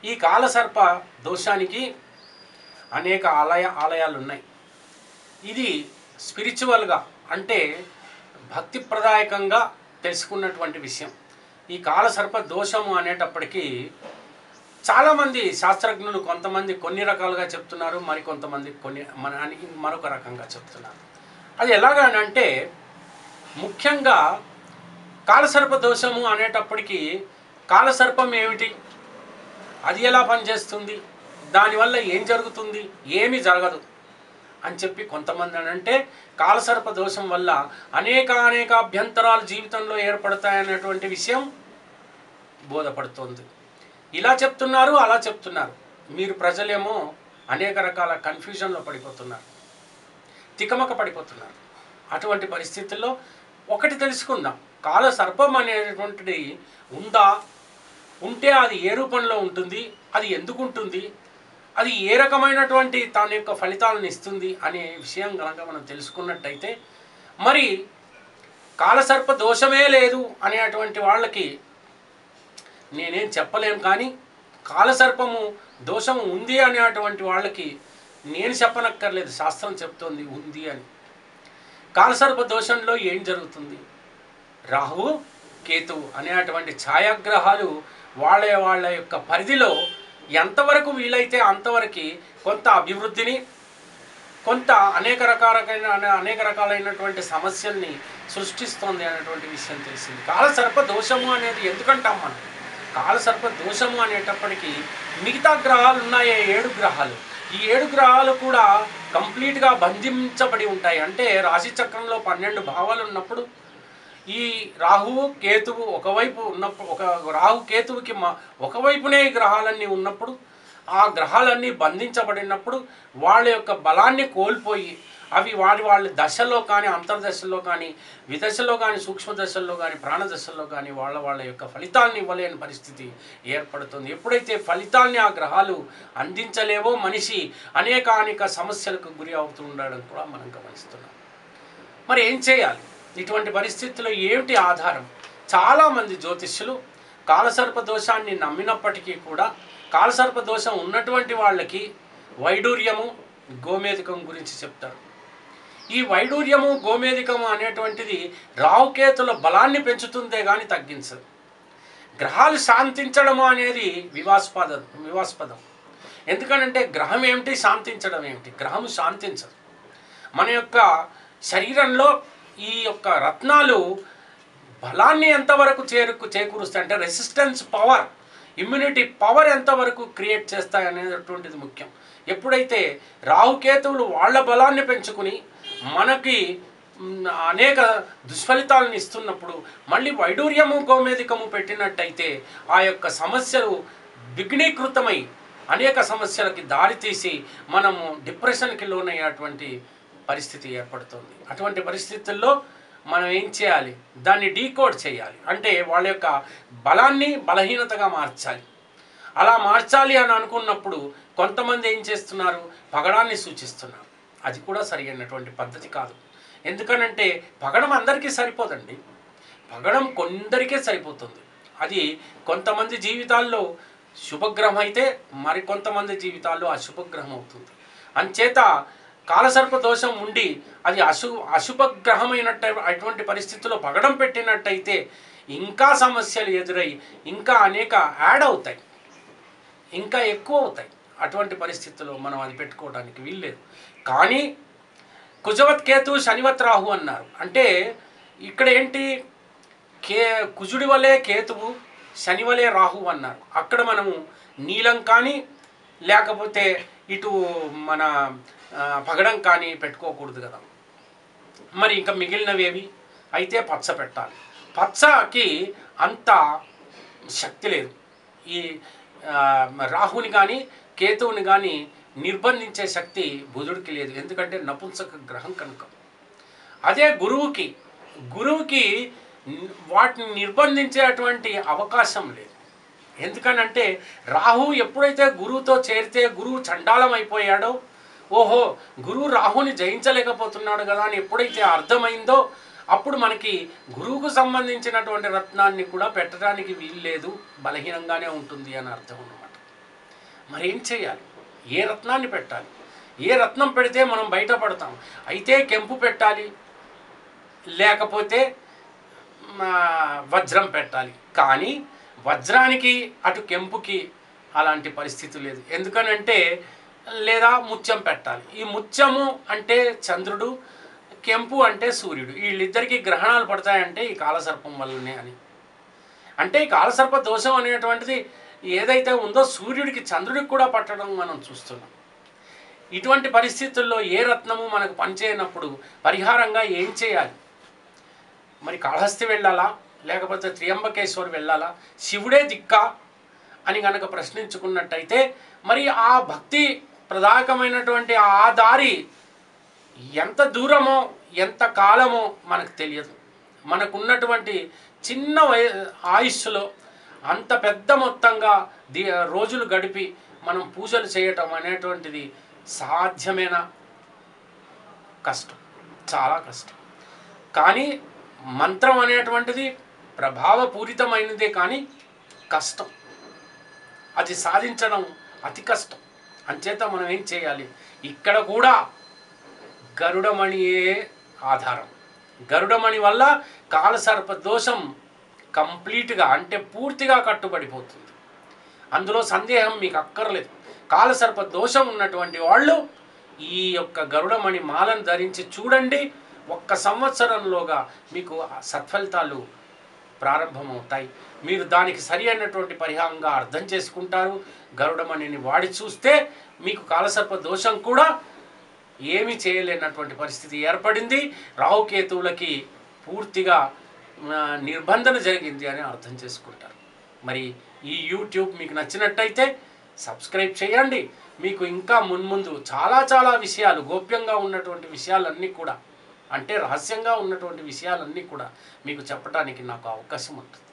ఈ కాలసర్ప దోషానికి అనేక ఆలయాలు ఉన్నాయి. ఇది స్పిరిచువల్గా అంటే భక్తి ప్రదాయకంగా తెలుసుకున్నటువంటి విషయం. ఈ కాలసర్ప దోషము అనేటప్పటికీ చాలామంది శాస్త్రజ్ఞులు కొంతమంది కొన్ని రకాలుగా చెప్తున్నారు, మరికొంతమంది మరొక రకంగా చెప్తున్నారు. అది ఎలాగనంటే ముఖ్యంగా కాలసర్ప దోషము అనేటప్పటికీ కాలసర్పం ఏమిటి, అది ఎలా పనిచేస్తుంది, దానివల్ల ఏం జరుగుతుంది, ఏమీ జరగదు అని చెప్పి కొంతమంది అంటే కాలసర్ప దోషం వల్ల అనేక అభ్యంతరాలు జీవితంలో ఏర్పడతాయనేటువంటి విషయం బోధపడుతుంది. ఇలా చెప్తున్నారు, అలా చెప్తున్నారు. మీరు ప్రజలేమో అనేక రకాల కన్ఫ్యూజన్లో పడిపోతున్నారు, తికమక పడిపోతున్నారు. అటువంటి పరిస్థితుల్లో ఒకటి తెలుసుకుందాం, కాలసర్పం అనేటువంటిది ఉందా, ఉంటే అది ఏ రూపంలో ఉంటుంది, అది ఎందుకు ఉంటుంది, అది ఏ రకమైనటువంటి తన యొక్క ఫలితాలను ఇస్తుంది అనే విషయం కనుక మనం తెలుసుకున్నట్టయితే మరి కాలసర్ప దోషమే లేదు అనేటువంటి వాళ్ళకి నేనేం చెప్పలేం. కానీ కాలసర్పము దోషము ఉంది అనేటువంటి వాళ్ళకి నేను చెప్పనక్కర్లేదు, శాస్త్రం చెప్తోంది ఉంది అని. కాలసర్ప దోషంలో ఏం జరుగుతుంది, రాహువు కేతువు అనేటువంటి ఛాయాగ్రహాలు వాళ్ళ యొక్క పరిధిలో ఎంతవరకు వీలైతే అంతవరకు కొంత అభివృద్ధిని, కొంత అనేక రకాలైనటువంటి సమస్యల్ని సృష్టిస్తోంది అనేటువంటి విషయం తెలిసింది. కాలసర్ప దోషము అనేది ఎందుకంటాం మనం, కాలసర్ప దోషము అనేటప్పటికీ మిగతా గ్రహాలు ఉన్నాయే 7 గ్రహాలు, ఈ 7 గ్రహాలు కూడా కంప్లీట్గా బంధించబడి ఉంటాయి. అంటే రాశి చక్రంలో 12 భావాలు ఉన్నప్పుడు ఈ రాహువు కేతువు ఒకవైపు ఉన్నప్పుడు, రాహు కేతువుకి ఒకవైపునే ఈ గ్రహాలన్నీ ఉన్నప్పుడు, ఆ గ్రహాలన్నీ బంధించబడినప్పుడు వాళ్ళ యొక్క బలాన్ని కోల్పోయి అవి వాళ్ళ దశలో కానీ, అంతర్దశల్లో కానీ, విదశలో కానీ, సూక్ష్మ దశల్లో కానీ, ప్రాణదశల్లో కానీ వాళ్ళ యొక్క ఫలితాలను ఇవ్వలేని పరిస్థితి ఏర్పడుతుంది. ఎప్పుడైతే ఫలితాల్ని ఆ గ్రహాలు అందించలేవో మనిషి అనేక సమస్యలకు గురి అవుతూ ఉండడం కూడా మనం గమనిస్తున్నాం. మరి ఏం చేయాలి ఇటువంటి పరిస్థితుల్లో, ఏమిటి ఆధారం? చాలామంది జ్యోతిష్యులు కాలసర్ప దోషాన్ని నమ్మినప్పటికీ కూడా కాలసర్ప దోషం ఉన్నటువంటి వాళ్ళకి వైడూర్యము, గోమేధికం గురించి చెప్తారు. ఈ వైడూర్యము, గోమేధికము అనేటువంటిది రాహుకేతుల బలాన్ని పెంచుతుందే కానీ తగ్గించదు. గ్రహాలు శాంతించడము అనేది వివాస్పదం. ఎందుకనంటే గ్రహం ఏమిటి, శాంతించడం ఏమిటి? గ్రహం శాంతించదు. మన యొక్క శరీరంలో ఈ యొక్క రత్నాలు బలాన్ని ఎంతవరకు చేకూరుస్తాయి అంటే రెసిస్టెన్స్ పవర్, ఇమ్యూనిటీ పవర్ ఎంతవరకు క్రియేట్ చేస్తాయి అనేటువంటిది ముఖ్యం. ఎప్పుడైతే రాహుకేతువులు వాళ్ళ బలాన్ని పెంచుకుని మనకి అనేక దుష్ఫలితాలను ఇస్తున్నప్పుడు మళ్ళీ వైడూర్యము, గోమేధికము పెట్టినట్టయితే ఆ యొక్క సమస్యలు విఘ్నీకృతమై అనేక సమస్యలకి దారితీసి మనము డిప్రెషన్కి లోనయ్యేటువంటి పరిస్థితి ఏర్పడుతుంది. అటువంటి పరిస్థితుల్లో మనం ఏం చేయాలి, దాన్ని డీకోడ్ చేయాలి. అంటే వాళ్ళ యొక్క బలాన్ని బలహీనతగా మార్చాలి. అలా మార్చాలి అని అనుకున్నప్పుడు కొంతమంది ఏం చేస్తున్నారు, పగడాన్ని సూచిస్తున్నారు. అది కూడా సరైనటువంటి పద్ధతి కాదు. ఎందుకనంటే పగడం అందరికీ సరిపోదండి, పగడం కొందరికే సరిపోతుంది. అది కొంతమంది జీవితాల్లో శుభగ్రహం అయితే మరికొంతమంది జీవితాల్లో అశుభగ్రహం అవుతుంది. అంచేత కాలసర్ప దోషం ఉండి అది అశుభగ్రహమైనటువంటి పరిస్థితుల్లో పగడం పెట్టినట్టయితే ఇంకా సమస్యలు ఎదురై ఇంకా అనేక యాడ్ అవుతాయి, ఇంకా ఎక్కువ అవుతాయి. అటువంటి పరిస్థితుల్లో మనం అది పెట్టుకోవడానికి వీల్లేదు. కానీ కుజవత్ కేతు శనివత్ రాహు అన్నారు. అంటే ఇక్కడ ఏంటి, కుజుడి వలె కేతువు, శని వలె రాహు అన్నారు. అక్కడ మనము నీలం కానీ లేకపోతే ఇటు మన పగడం కానీ పెట్టుకోకూడదు కదా. మరి ఇంకా మిగిలినవేవి అయితే పచ్చ పెట్టాలి. పచ్చకి అంత శక్తి లేదు. ఈ రాహుని కానీ కేతువుని కానీ నిర్బంధించే శక్తి బుధుడికి లేదు, ఎందుకంటే నపుంసక గ్రహం కనుక. అదే గురువుకి వాటిని నిర్బంధించేటువంటి అవకాశం లేదు. ఎందుకనంటే రాహు ఎప్పుడైతే గురువుతో చేరితే గురువు చండాలం అయిపోయాడో, ఓహో గురువు రాహుని జయించలేకపోతున్నాడు కదా అని ఎప్పుడైతే అర్థమైందో అప్పుడు మనకి గురువుకు సంబంధించినటువంటి రత్నాన్ని కూడా పెట్టడానికి వీల్లేదు, బలహీనంగానే ఉంటుంది అని అర్థం అన్నమాట. మరి ఏం చేయాలి? ఏ రత్నాన్ని పెట్టాలి? ఏ రత్నం పెడితే మనం బయటపడతాం? అయితే కెంపు పెట్టాలి, లేకపోతే వజ్రం పెట్టాలి. కానీ వజ్రానికి అటు కెంపుకి అలాంటి పరిస్థితి లేదు. ఎందుకనంటే లేదా ముత్యం పెట్టాలి. ఈ ముత్యము అంటే చంద్రుడు, కెంపు అంటే సూర్యుడు. వీళ్ళిద్దరికీ గ్రహణాలు పడతాయంటే ఈ కాలసర్పం వల్లనే అని. అంటే ఈ కాలసర్ప దోషం అనేటువంటిది ఏదైతే ఉందో సూర్యుడికి చంద్రుడికి కూడా పట్టడం మనం చూస్తున్నాం. ఇటువంటి పరిస్థితుల్లో ఏ రత్నము మనకు పనిచేయనప్పుడు పరిహారంగా ఏం చేయాలి? మరి కాళహస్తి వెళ్ళాలా, లేకపోతే త్రియంబకేశ్వర్ వెళ్ళాలా, శివుడే దిక్కా అని కనుక ప్రశ్నించుకున్నట్టయితే మరి ఆ భక్తి ప్రదాయకమైనటువంటి ఆ దారి ఎంత దూరమో ఎంత కాలమో మనకు తెలియదు. మనకున్నటువంటి చిన్న ఆయుస్సులో అంత పెద్ద మొత్తంగా రోజులు గడిపి మనం పూజలు చేయటం అనేటువంటిది సాధ్యమేనా? కష్టం, చాలా కష్టం. కానీ మంత్రం అనేటువంటిది ప్రభావపూరితమైనదే, కానీ కష్టం. అది సాధించడం అతి కష్టం. అంచేత మనం ఏం చేయాలి? ఇక్కడ కూడా గరుడమణియే ఆధారం. గరుడమణి వల్ల కాలసర్ప దోషం కంప్లీట్గా అంటే పూర్తిగా కట్టుబడిపోతుంది. అందులో సందేహం మీకు అక్కర్లేదు. కాలసర్ప దోషం ఉన్నటువంటి వాళ్ళు ఈ యొక్క గరుడమణి మాలను ధరించి చూడండి. 1 సంవత్సరంలోగా మీకు సత్ఫలితాలు ప్రారంభమవుతాయి. మీరు దానికి సరి అయినటువంటి పరిహారంగా అర్థం చేసుకుంటారు. గరుడమణిని వాడి చూస్తే మీకు కాలసర్ప దోషం కూడా ఏమీ చేయలేనటువంటి పరిస్థితి ఏర్పడింది. రాహుకేతువులకి పూర్తిగా నిర్బంధన జరిగింది అని అర్థం చేసుకుంటారు. మరి ఈ యూట్యూబ్ మీకు నచ్చినట్టయితే సబ్స్క్రైబ్ చేయండి. మీకు ఇంకా మున్ముందు చాలా విషయాలు, గోప్యంగా ఉన్నటువంటి విషయాలన్నీ కూడా, అంటే రహస్యంగా ఉన్నటువంటి విషయాలన్నీ కూడా మీకు చెప్పడానికి నాకు అవకాశం ఉంటుంది.